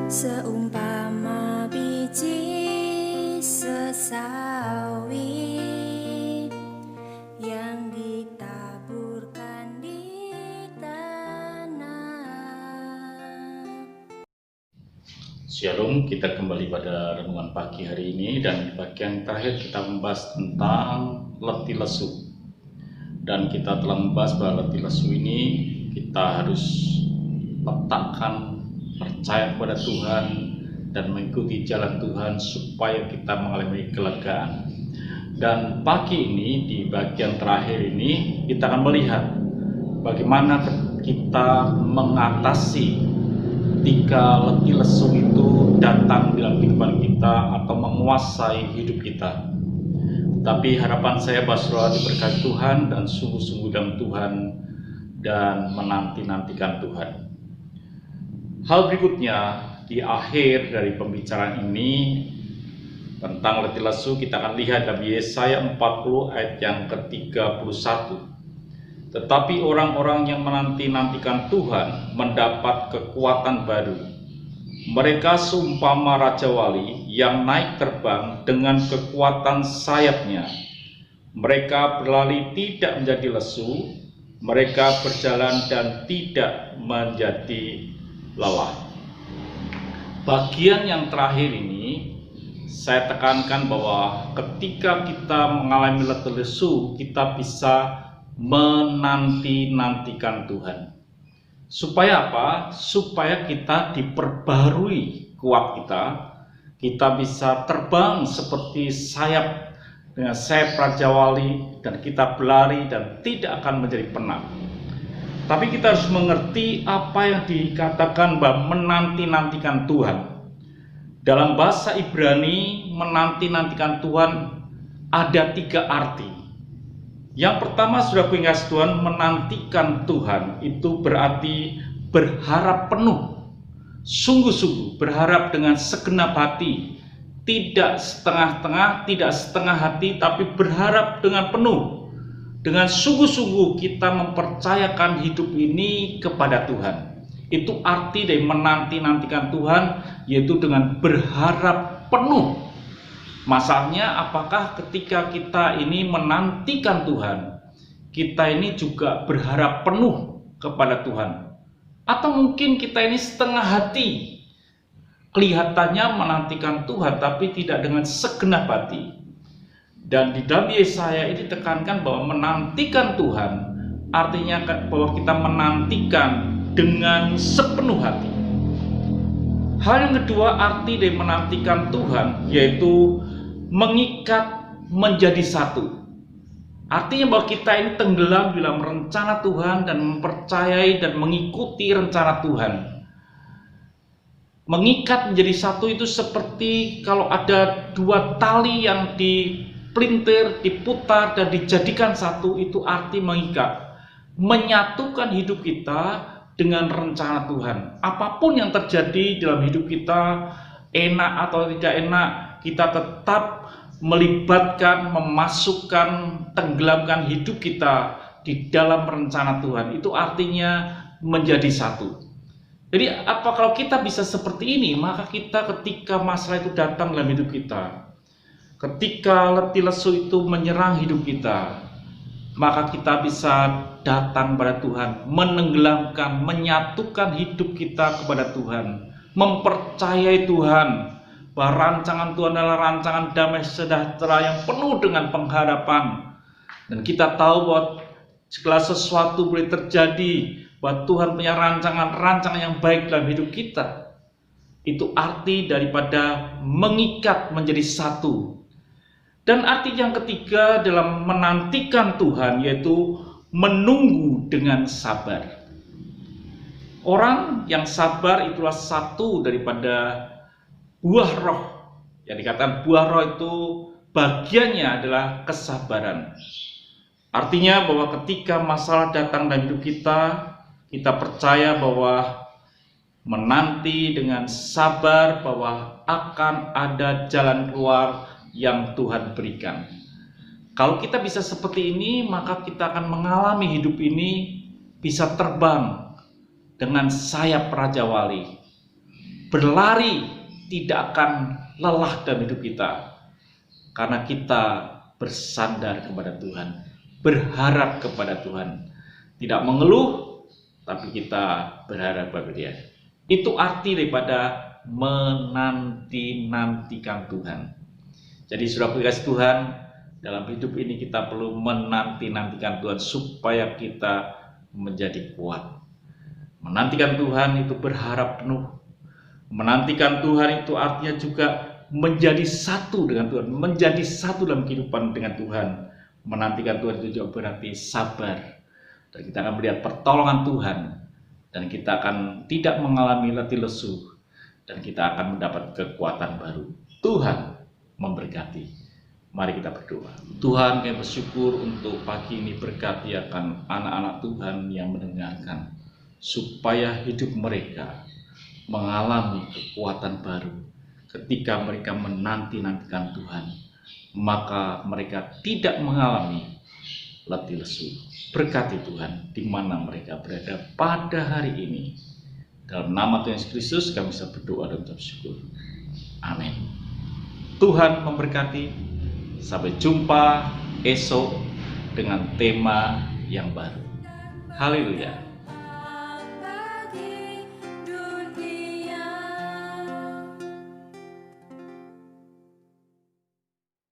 Seumpama biji sesawi yang ditaburkan di tanah. Shalom, kita kembali pada renungan pagi hari ini, dan di bagian terakhir kita membahas tentang letih lesu. Dan kita telah membahas bahwa letih lesu ini kita harus letakkan percaya kepada Tuhan dan mengikuti jalan Tuhan supaya kita mengalami kelegaan. Dan pagi ini di bagian terakhir ini kita akan melihat bagaimana kita mengatasi ketika letih lesu itu datang dalam kehidupan kita atau menguasai hidup kita. Tapi harapan saya bahwa saudara diberkati Tuhan dan sungguh-sungguh dalam Tuhan dan menanti-nantikan Tuhan. Hal berikutnya di akhir dari pembicaraan ini tentang letih lesu, kita akan lihat dalam Yesaya 40 ayat yang ke-31. Tetapi orang-orang yang menanti-nantikan Tuhan mendapat kekuatan baru. Mereka seumpama raja wali yang naik terbang dengan kekuatan sayapnya. Mereka berlari tidak menjadi lesu, mereka berjalan dan tidak menjadi lelah. Bagian yang terakhir ini saya tekankan bahwa ketika kita mengalami letih lesu, kita bisa menanti-nantikan Tuhan. Supaya apa? Supaya kita diperbarui kuat kita bisa terbang seperti sayap dengan sayap raja wali, dan kita berlari dan tidak akan menjadi penat. Tapi kita harus mengerti apa yang dikatakan bahwa menanti-nantikan Tuhan. Dalam bahasa Ibrani, menanti-nantikan Tuhan ada 3 arti. Yang pertama, sudah kuingat Tuhan, menantikan Tuhan itu berarti berharap penuh, sungguh-sungguh berharap dengan segenap hati, tidak setengah-tengah, tidak setengah hati, tapi berharap dengan penuh. Dengan sungguh-sungguh kita mempercayakan hidup ini kepada Tuhan. Itu arti dari menanti-nantikan Tuhan, yaitu dengan berharap penuh. Masalahnya, apakah ketika kita ini menantikan Tuhan, kita ini juga berharap penuh kepada Tuhan? Atau mungkin kita ini setengah hati, kelihatannya menantikan Tuhan tapi tidak dengan segenap hati. Dan di dalam Yesaya ini ditekankan bahwa menantikan Tuhan artinya bahwa kita menantikan dengan sepenuh hati. Hal yang kedua, arti dari menantikan Tuhan yaitu mengikat menjadi satu. Artinya bahwa kita ini tenggelam dalam rencana Tuhan dan mempercayai dan mengikuti rencana Tuhan. Mengikat menjadi satu itu seperti kalau ada 2 tali yang dipelintir, diputar dan dijadikan satu, itu arti mengikat. Menyatukan hidup kita dengan rencana Tuhan. Apapun yang terjadi dalam hidup kita, enak atau tidak enak, kita tetap melibatkan, memasukkan, tenggelamkan hidup kita di dalam rencana Tuhan. Itu artinya menjadi satu. Jadi apa kalau kita bisa seperti ini, maka kita ketika masalah itu datang dalam hidup kita, ketika letih lesu itu menyerang hidup kita, maka kita bisa datang pada Tuhan, menenggelamkan, menyatukan hidup kita kepada Tuhan, mempercayai Tuhan bahwa rancangan Tuhan adalah rancangan damai sejahtera yang penuh dengan pengharapan. Dan kita tahu bahwa segala sesuatu boleh terjadi, bahwa Tuhan punya rancangan yang baik dalam hidup kita. Itu arti daripada mengikat menjadi satu. Dan arti yang ketiga dalam menantikan Tuhan yaitu menunggu dengan sabar. Orang yang sabar itulah satu daripada buah roh. Yang dikatakan buah roh itu bagiannya adalah kesabaran. Artinya bahwa ketika masalah datang dalam hidup kita, kita percaya bahwa menanti dengan sabar bahwa akan ada jalan keluar yang Tuhan berikan. Kalau kita bisa seperti ini, maka kita akan mengalami hidup ini bisa terbang dengan sayap Raja Wali. berlari tidak akan lelah dalam hidup kita, karena kita bersandar kepada Tuhan, berharap kepada Tuhan, tidak mengeluh, tapi kita berharap kepada Dia. Itu arti daripada menanti-nantikan Tuhan. Jadi saudara kasih Tuhan, dalam hidup ini kita perlu menanti-nantikan Tuhan supaya kita menjadi kuat. Menantikan Tuhan itu berharap penuh. Menantikan Tuhan itu artinya juga menjadi satu dengan Tuhan, menjadi satu dalam kehidupan dengan Tuhan. Menantikan Tuhan itu juga berarti sabar, dan kita akan melihat pertolongan Tuhan, dan kita akan tidak mengalami letih lesu, dan kita akan mendapat kekuatan baru. Tuhan memberkati. Mari kita berdoa. Tuhan, kami bersyukur untuk pagi ini, berkati akan anak-anak Tuhan yang mendengarkan, supaya hidup mereka mengalami kekuatan baru. Ketika mereka menanti-nantikan Tuhan, maka mereka tidak mengalami letih lesu. Berkati Tuhan di mana mereka berada pada hari ini. Dalam nama Tuhan Yesus Kristus kami bisa berdoa dan bersyukur. Amin. Tuhan memberkati. Sampai jumpa esok dengan tema yang baru. Haleluya.